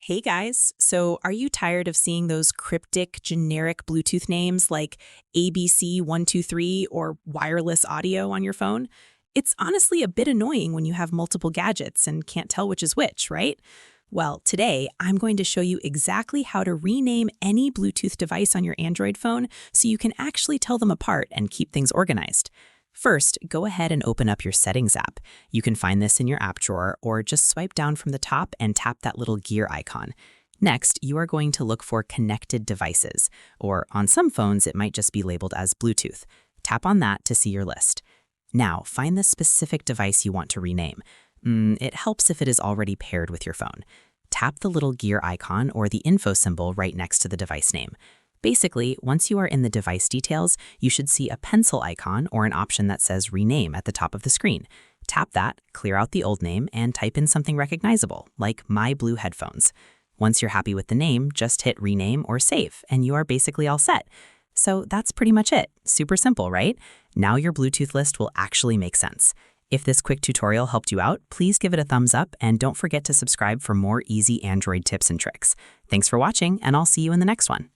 Hey guys, so are you tired of seeing those cryptic, generic Bluetooth names like ABC123 or wireless audio on your phone? It's honestly a bit annoying when you have multiple gadgets and can't tell which is which, right? Well, today I'm going to show you exactly how to rename any Bluetooth device on your Android phone so you can actually tell them apart and keep things organized. First, go ahead and open up your Settings app. You can find this in your app drawer or just swipe down from the top and tap that little gear icon. Next, you are going to look for Connected Devices, or on some phones it might just be labeled as Bluetooth. Tap on that to see your list. Now, find the specific device you want to rename. It helps if it is already paired with your phone. Tap the little gear icon or the info symbol right next to the device name. Basically, once you are in the device details, you should see a pencil icon or an option that says Rename at the top of the screen. Tap that, clear out the old name, and type in something recognizable, like My Blue Headphones. Once you're happy with the name, just hit Rename or Save, and you are basically all set. So that's pretty much it. Super simple, right? Now your Bluetooth list will actually make sense. If this quick tutorial helped you out, please give it a thumbs up and don't forget to subscribe for more easy Android tips and tricks. Thanks for watching, and I'll see you in the next one.